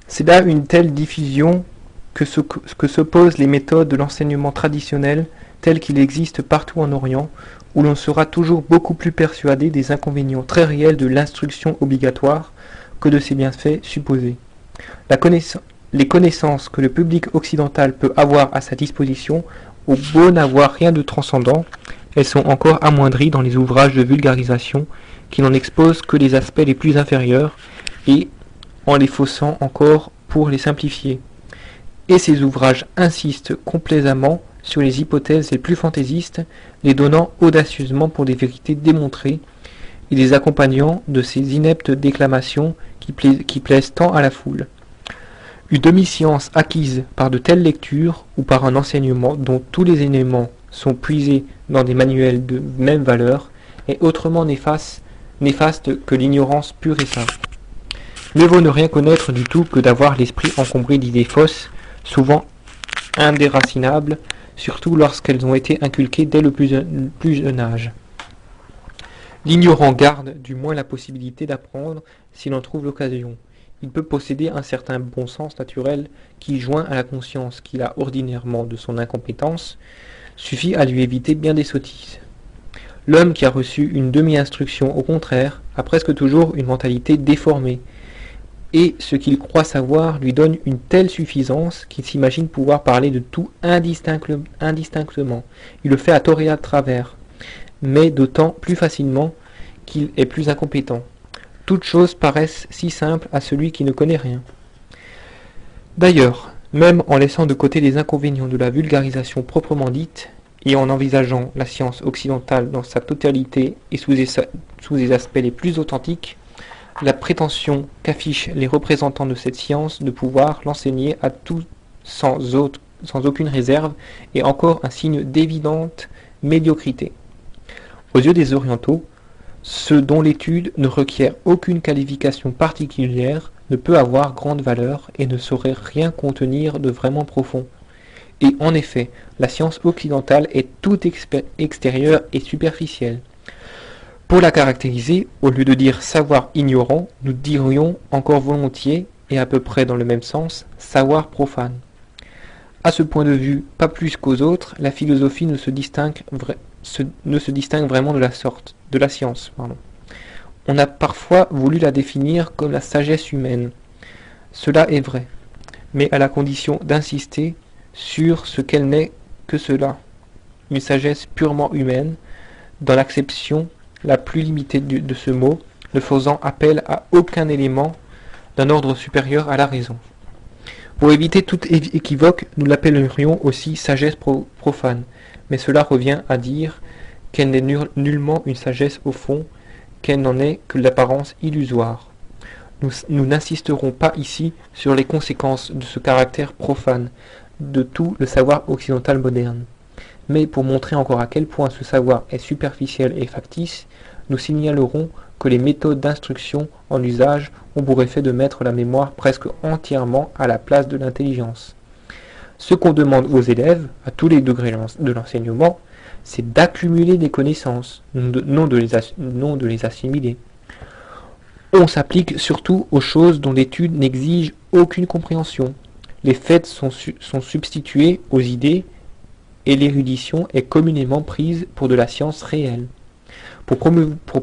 C'est là une telle diffusion que s'opposent les méthodes de l'enseignement traditionnel tel qu'il existe partout en Orient, où l'on sera toujours beaucoup plus persuadé des inconvénients très réels de l'instruction obligatoire que de ses bienfaits supposés. Les connaissances que le public occidental peut avoir à sa disposition ont beau n'avoir rien de transcendant, elles sont encore amoindries dans les ouvrages de vulgarisation qui n'en exposent que les aspects les plus inférieurs et en les faussant encore pour les simplifier. Et ces ouvrages insistent complaisamment sur les hypothèses les plus fantaisistes, les donnant audacieusement pour des vérités démontrées, et les accompagnant de ces ineptes déclamations qui plaisent tant à la foule. Une demi-science acquise par de telles lectures ou par un enseignement dont tous les éléments sont puisés dans des manuels de même valeur est autrement néfaste que l'ignorance pure et simple. Mieux vaut ne rien connaître du tout que d'avoir l'esprit encombré d'idées fausses, souvent indéracinables, surtout lorsqu'elles ont été inculquées dès le plus jeune âge. L'ignorant garde du moins la possibilité d'apprendre s'il en trouve l'occasion. Il peut posséder un certain bon sens naturel qui, joint à la conscience qu'il a ordinairement de son incompétence, suffit à lui éviter bien des sottises. L'homme qui a reçu une demi-instruction, au contraire, a presque toujours une mentalité déformée, et ce qu'il croit savoir lui donne une telle suffisance qu'il s'imagine pouvoir parler de tout indistinctement. Il le fait à tort et à travers, mais d'autant plus facilement qu'il est plus incompétent. Toutes choses paraissent si simples à celui qui ne connaît rien. D'ailleurs, même en laissant de côté les inconvénients de la vulgarisation proprement dite, et en envisageant la science occidentale dans sa totalité et sous les aspects les plus authentiques, la prétention qu'affichent les représentants de cette science de pouvoir l'enseigner à tous sans aucune réserve est encore un signe d'évidente médiocrité. Aux yeux des orientaux, ce dont l'étude ne requiert aucune qualification particulière ne peut avoir grande valeur et ne saurait rien contenir de vraiment profond. Et en effet, la science occidentale est toute extérieure et superficielle. Pour la caractériser, au lieu de dire savoir ignorant, nous dirions encore volontiers, et à peu près dans le même sens, savoir profane. À ce point de vue, pas plus qu'aux autres, la philosophie ne se distingue vraiment de la science. On a parfois voulu la définir comme la sagesse humaine. Cela est vrai, mais à la condition d'insister sur ce qu'elle n'est que cela, une sagesse purement humaine, dans l'acception la plus limitée de ce mot, ne faisant appel à aucun élément d'un ordre supérieur à la raison. Pour éviter tout équivoque, nous l'appellerions aussi sagesse profane, mais cela revient à dire qu'elle n'est nullement une sagesse au fond, qu'elle n'en est que l'apparence illusoire. Nous n'insisterons pas ici sur les conséquences de ce caractère profane de tout le savoir occidental moderne. Mais pour montrer encore à quel point ce savoir est superficiel et factice, nous signalerons que les méthodes d'instruction en usage ont pour effet de mettre la mémoire presque entièrement à la place de l'intelligence. Ce qu'on demande aux élèves, à tous les degrés de l'enseignement, c'est d'accumuler des connaissances, non de les assimiler. On s'applique surtout aux choses dont l'étude n'exige aucune compréhension. Les faits sont substitués aux idées et l'érudition est communément prise pour de la science réelle. Pour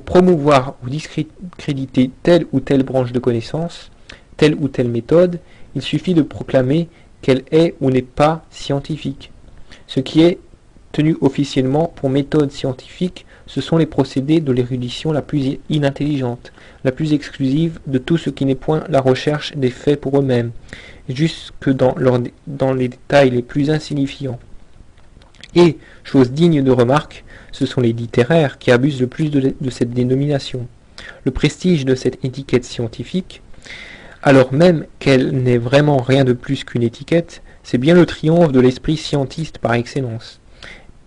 promouvoir ou discréditer telle ou telle branche de connaissance, telle ou telle méthode, il suffit de proclamer qu'elle est ou n'est pas scientifique. Ce qui est tenu officiellement pour méthode scientifique, ce sont les procédés de l'érudition la plus inintelligente, la plus exclusive de tout ce qui n'est point la recherche des faits pour eux-mêmes, jusque dans les détails les plus insignifiants. Et, chose digne de remarque, ce sont les littéraires qui abusent le plus de cette dénomination. Le prestige de cette étiquette scientifique, alors même qu'elle n'est vraiment rien de plus qu'une étiquette, c'est bien le triomphe de l'esprit scientiste par excellence.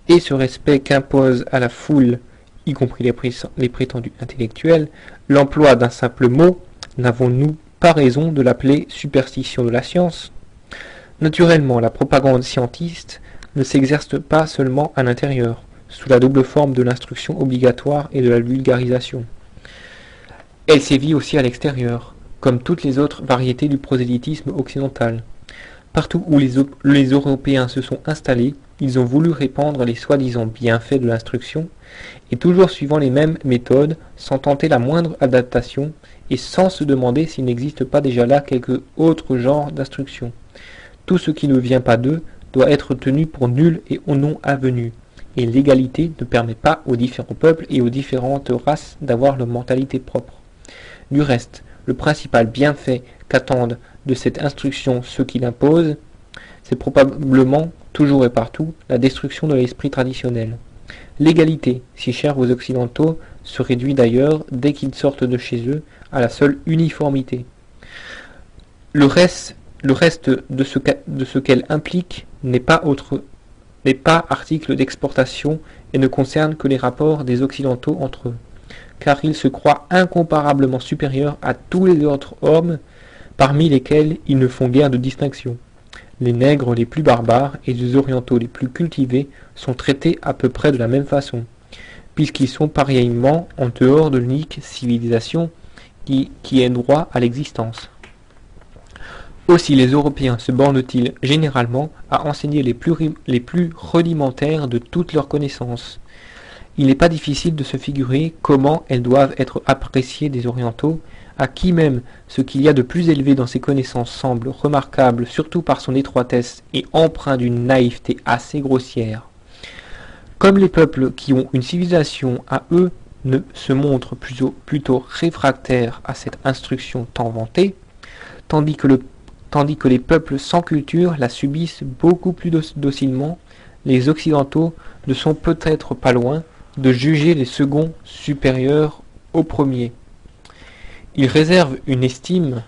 Et ce respect qu'impose à la foule, y compris les prétendus intellectuels, l'emploi d'un simple mot, n'avons-nous pas raison de l'appeler superstition de la science? Naturellement, la propagande scientiste ne s'exerce pas seulement à l'intérieur, sous la double forme de l'instruction obligatoire et de la vulgarisation. Elle sévit aussi à l'extérieur, comme toutes les autres variétés du prosélytisme occidental. Partout où les Européens se sont installés, ils ont voulu répandre les soi-disant bienfaits de l'instruction, et toujours suivant les mêmes méthodes, sans tenter la moindre adaptation, et sans se demander s'il n'existe pas déjà là quelque autre genre d'instruction. Tout ce qui ne vient pas d'eux doit être tenu pour nul et au non avenu, et l'égalité ne permet pas aux différents peuples et aux différentes races d'avoir leur mentalité propre. Du reste, le principal bienfait qu'attendent de cette instruction ceux qui l'imposent, c'est probablement, toujours et partout, la destruction de l'esprit traditionnel. L'égalité, si chère aux Occidentaux, se réduit d'ailleurs, dès qu'ils sortent de chez eux, à la seule uniformité. Le reste de ce qu'elle implique n'est pas article d'exportation et ne concerne que les rapports des Occidentaux entre eux, car ils se croient incomparablement supérieurs à tous les autres hommes, parmi lesquels ils ne font guère de distinction. Les nègres les plus barbares et les orientaux les plus cultivés sont traités à peu près de la même façon, puisqu'ils sont pareillement en dehors de l'unique civilisation qui ait droit à l'existence. Aussi les Européens se bornent-ils généralement à enseigner les plus rudimentaires de toutes leurs connaissances. Il n'est pas difficile de se figurer comment elles doivent être appréciées des Orientaux, à qui même ce qu'il y a de plus élevé dans ses connaissances semble remarquable surtout par son étroitesse et empreint d'une naïveté assez grossière. Comme les peuples qui ont une civilisation à eux ne se montrent plutôt réfractaires à cette instruction tant vantée, tandis que les peuples sans culture la subissent beaucoup plus docilement, les Occidentaux ne sont peut-être pas loin de juger les seconds supérieurs aux premiers. Ils réservent une estime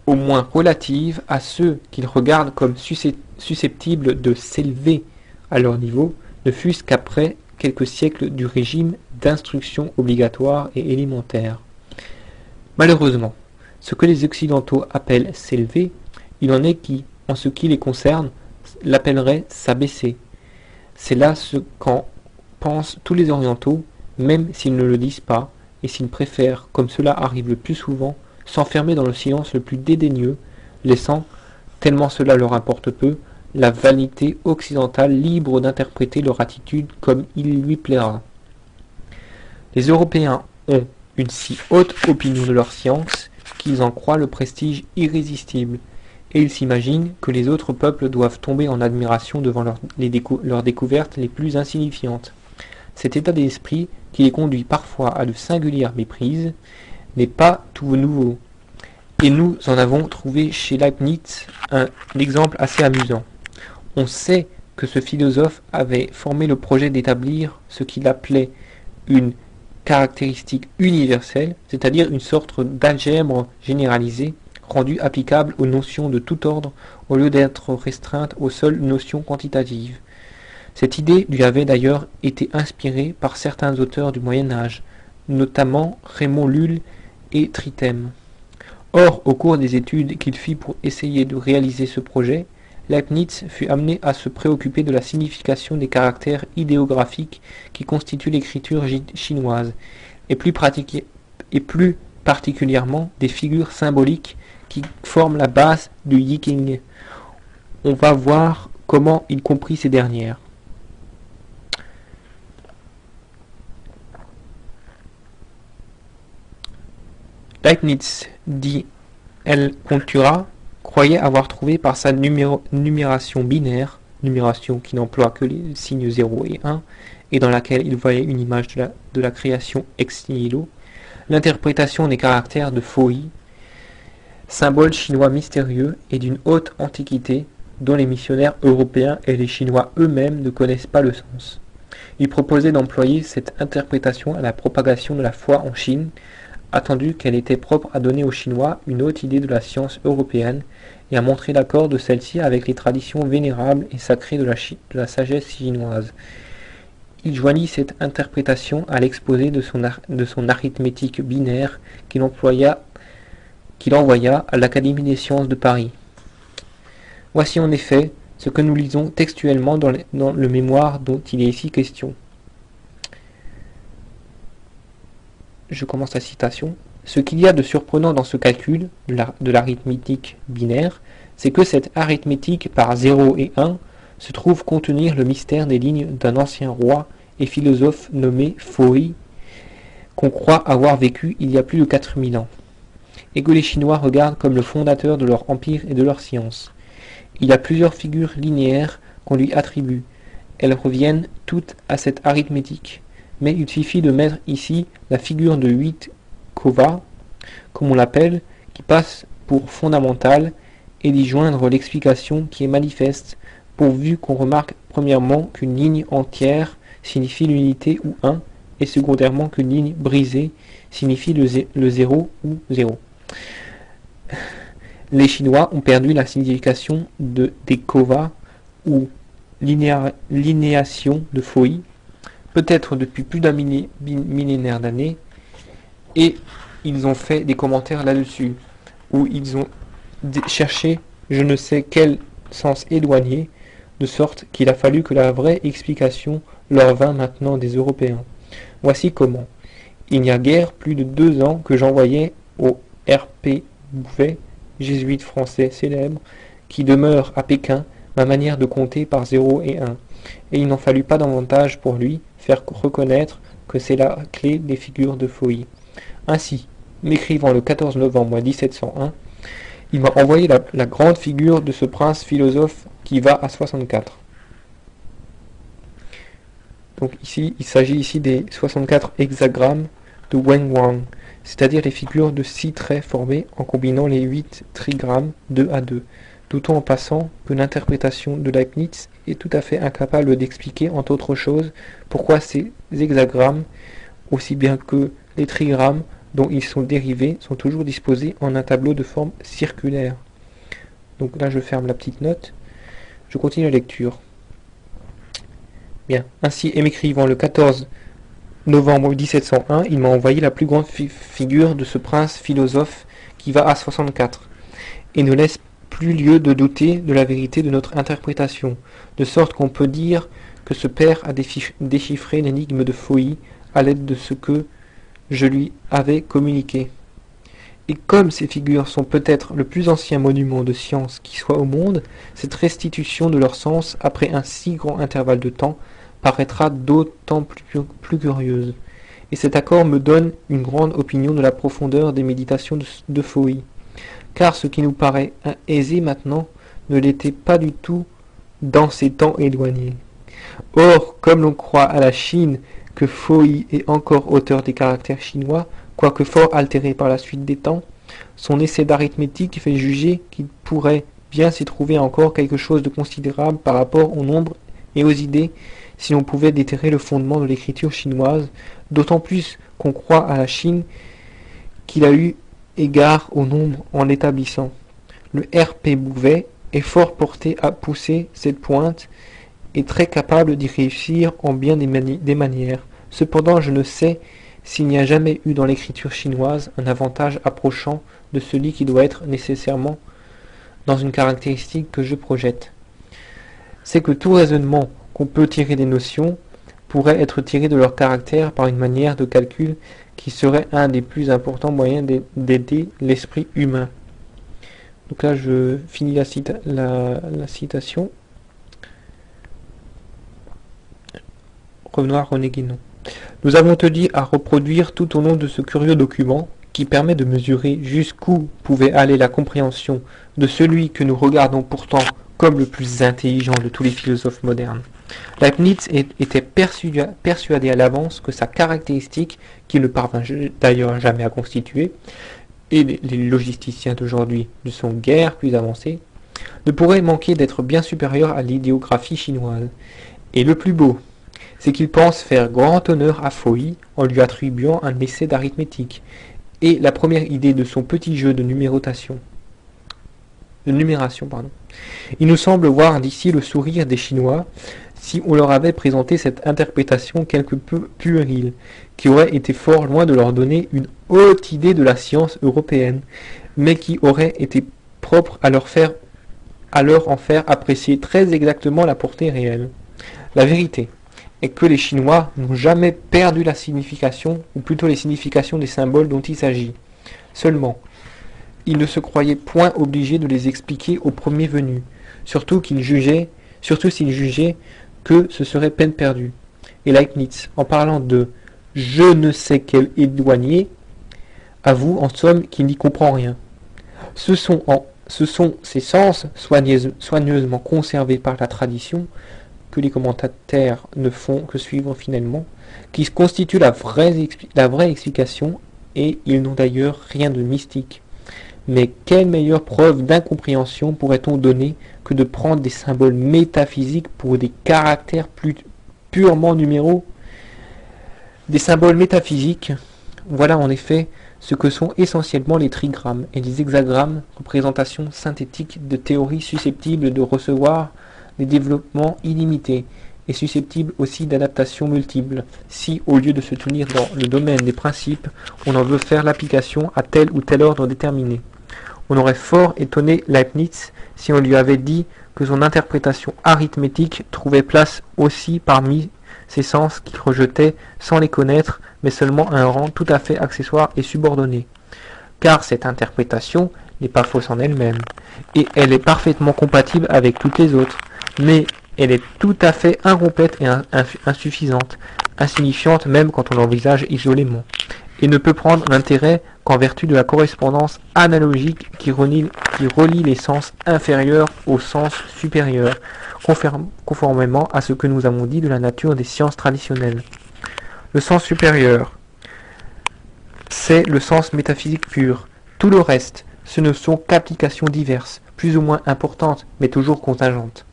au moins relative à ceux qu'ils regardent comme susceptibles de s'élever à leur niveau, ne fût-ce qu'après quelques siècles du régime d'instruction obligatoire et élémentaire. Malheureusement, ce que les Occidentaux appellent s'élever, il en est qui, en ce qui les concerne, l'appelleraient s'abaisser. C'est là ce qu'en pensent tous les Orientaux, même s'ils ne le disent pas, et s'ils préfèrent, comme cela arrive le plus souvent, s'enfermer dans le silence le plus dédaigneux, laissant, tellement cela leur importe peu, la vanité occidentale libre d'interpréter leur attitude comme il lui plaira. Les Européens ont une si haute opinion de leur science qu'ils en croient le prestige irrésistible, et ils s'imaginent que les autres peuples doivent tomber en admiration devant leurs découvertes les plus insignifiantes. Cet état d'esprit, qui les conduit parfois à de singulières méprises, n'est pas tout nouveau, et nous en avons trouvé chez Leibniz un exemple assez amusant. On sait que ce philosophe avait formé le projet d'établir ce qu'il appelait une caractéristique universelle, c'est-à-dire une sorte d'algèbre généralisée, rendue applicable aux notions de tout ordre, au lieu d'être restreinte aux seules notions quantitatives. Cette idée lui avait d'ailleurs été inspirée par certains auteurs du Moyen Âge, notamment Raymond Lull et Trithème. Or, au cours des études qu'il fit pour essayer de réaliser ce projet, Leibniz fut amené à se préoccuper de la signification des caractères idéographiques qui constituent l'écriture chinoise, et plus particulièrement des figures symboliques qui forment la base du Yiking. On va voir comment il comprit ces dernières. Leibniz, dit El Contura, croyait avoir trouvé par sa numération binaire, numération qui n'emploie que les signes 0 et 1, et dans laquelle il voyait une image de la création ex nihilo, l'interprétation des caractères de Foyi, symbole chinois mystérieux et d'une haute antiquité dont les missionnaires européens et les Chinois eux-mêmes ne connaissent pas le sens. Il proposait d'employer cette interprétation à la propagation de la foi en Chine, attendu qu'elle était propre à donner aux Chinois une haute idée de la science européenne et à montrer l'accord de celle-ci avec les traditions vénérables et sacrées de la sagesse chinoise. Il joignit cette interprétation à l'exposé de son arithmétique binaire qu'il envoya à l'Académie des sciences de Paris. Voici en effet ce que nous lisons textuellement dans le mémoire dont il est ici question. Je commence la citation. Ce qu'il y a de surprenant dans ce calcul de l'arithmétique binaire, c'est que cette arithmétique par 0 et 1 se trouve contenir le mystère des lignes d'un ancien roi et philosophe nommé Phôi, qu'on croit avoir vécu il y a plus de 4000 ans, et que les Chinois regardent comme le fondateur de leur empire et de leur science. Il y a plusieurs figures linéaires qu'on lui attribue. Elles reviennent toutes à cette arithmétique, mais il suffit de mettre ici la figure de 8 Kova, comme on l'appelle, qui passe pour fondamentale, et d'y joindre l'explication qui est manifeste, pourvu qu'on remarque premièrement qu'une ligne entière signifie l'unité ou 1, et secondairement qu'une ligne brisée signifie le 0 ou 0. Les Chinois ont perdu la signification des Kova ou linéation de Phôi, peut-être depuis plus d'un millénaire d'années, et ils ont fait des commentaires là-dessus, où ils ont cherché je ne sais quel sens éloigné, de sorte qu'il a fallu que la vraie explication leur vînt maintenant des Européens. Voici comment. Il n'y a guère plus de 2 ans que j'envoyais au R.P. Bouvet, jésuite français célèbre, qui demeure à Pékin, ma manière de compter par 0 et 1, et il n'en fallut pas davantage pour lui faire reconnaître que c'est la clé des figures de Phôi. Ainsi, m'écrivant le 14 novembre 1701, il m'a envoyé la grande figure de ce prince philosophe qui va à 64. Donc ici, il s'agit ici des 64 hexagrammes de Wen Wang, c'est-à-dire les figures de 6 traits formés en combinant les 8 trigrammes 2 à 2. D'autant en passant que l'interprétation de Leibniz est tout à fait incapable d'expliquer, entre autres choses, pourquoi ces hexagrammes, aussi bien que les trigrammes dont ils sont dérivés, sont toujours disposés en un tableau de forme circulaire. Donc là, je ferme la petite note. Je continue la lecture. Bien. Ainsi, m'écrivant le 14 novembre 1701, il m'a envoyé la plus grande figure de ce prince philosophe qui va à 64, et ne laisse plus lieu de douter de la vérité de notre interprétation, de sorte qu'on peut dire que ce père a déchiffré l'énigme de Phôi à l'aide de ce que je lui avais communiqué. Et comme ces figures sont peut-être le plus ancien monument de science qui soit au monde, cette restitution de leur sens, après un si grand intervalle de temps, paraîtra d'autant plus curieuse. Et cet accord me donne une grande opinion de la profondeur des méditations de Phôi. Car ce qui nous paraît aisé maintenant ne l'était pas du tout dans ces temps éloignés. Or, comme l'on croit à la Chine que Phôi est encore auteur des caractères chinois, quoique fort altéré par la suite des temps, son essai d'arithmétique fait juger qu'il pourrait bien s'y trouver encore quelque chose de considérable par rapport au nombre et aux idées, si l'on pouvait déterrer le fondement de l'écriture chinoise, d'autant plus qu'on croit à la Chine qu'il a eu égard au nombre en l'établissant. Le R.P. Bouvet est fort porté à pousser cette pointe et très capable d'y réussir en bien des manières. Cependant, je ne sais s'il n'y a jamais eu dans l'écriture chinoise un avantage approchant de celui qui doit être nécessairement dans une caractéristique que je projette. C'est que tout raisonnement qu'on peut tirer des notions pourrait être tiré de leur caractère par une manière de calcul qui serait un des plus importants moyens d'aider l'esprit humain. Donc là, je finis la citation. Revenons à René Guénon. Nous avons tenu à reproduire tout au long de ce curieux document qui permet de mesurer jusqu'où pouvait aller la compréhension de celui que nous regardons pourtant comme le plus intelligent de tous les philosophes modernes. Leibniz était persuadé à l'avance que sa caractéristique, qu'il ne parvint d'ailleurs jamais à constituer, et les logisticiens d'aujourd'hui ne sont guère plus avancés, ne pourrait manquer d'être bien supérieure à l'idéographie chinoise. Et le plus beau, c'est qu'il pense faire grand honneur à Phôi en lui attribuant un essai d'arithmétique, et la première idée de son petit jeu de numération. Il nous semble voir d'ici le sourire des Chinois si on leur avait présenté cette interprétation quelque peu puérile, qui aurait été fort loin de leur donner une haute idée de la science européenne, mais qui aurait été propre à leur en faire apprécier très exactement la portée réelle. La vérité est que les Chinois n'ont jamais perdu la signification, ou plutôt les significations des symboles dont il s'agit. seulement. Il ne se croyait point obligé de les expliquer au premier venu, surtout s'il jugeait que ce serait peine perdue. Et Leibniz, en parlant de « je ne sais quel éloigné », avoue en somme qu'il n'y comprend rien. Ce sont ces sens soigneusement conservés par la tradition, que les commentateurs ne font que suivre finalement, qui constituent la vraie explication, et ils n'ont d'ailleurs rien de mystique. Mais quelle meilleure preuve d'incompréhension pourrait-on donner que de prendre des symboles métaphysiques pour des caractères plus purement numéraux? Des symboles métaphysiques, voilà en effet ce que sont essentiellement les trigrammes et les hexagrammes, représentations synthétiques de théories susceptibles de recevoir des développements illimités et susceptibles aussi d'adaptations multiples, si, au lieu de se tenir dans le domaine des principes, on en veut faire l'application à tel ou tel ordre déterminé. On aurait fort étonné Leibniz si on lui avait dit que son interprétation arithmétique trouvait place aussi parmi ces sens qu'il rejetait sans les connaître, mais seulement à un rang tout à fait accessoire et subordonné. Car cette interprétation n'est pas fausse en elle-même, et elle est parfaitement compatible avec toutes les autres, mais elle est tout à fait incomplète et insuffisante, insignifiante même quand on l'envisage isolément, et ne peut prendre l'intérêt qu'en vertu de la correspondance analogique qui relie les sens inférieurs aux sens supérieurs, conformément à ce que nous avons dit de la nature des sciences traditionnelles. Le sens supérieur, c'est le sens métaphysique pur. Tout le reste, ce ne sont qu'applications diverses, plus ou moins importantes, mais toujours contingentes.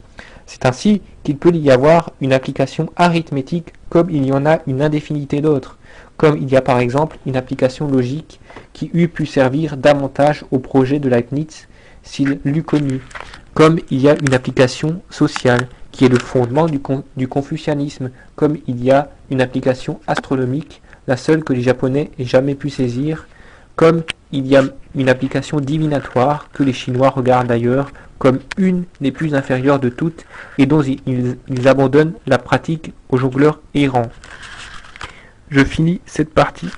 C'est ainsi qu'il peut y avoir une application arithmétique comme il y en a une indéfinité d'autres, comme il y a par exemple une application logique qui eût pu servir davantage au projet de Leibniz s'il l'eût connu, comme il y a une application sociale qui est le fondement du confucianisme, comme il y a une application astronomique, la seule que les Japonais aient jamais pu saisir, comme il y a une application divinatoire que les Chinois regardent d'ailleurs comme une des plus inférieures de toutes et dont ils abandonnent la pratique aux jongleurs errants. Je finis cette partie.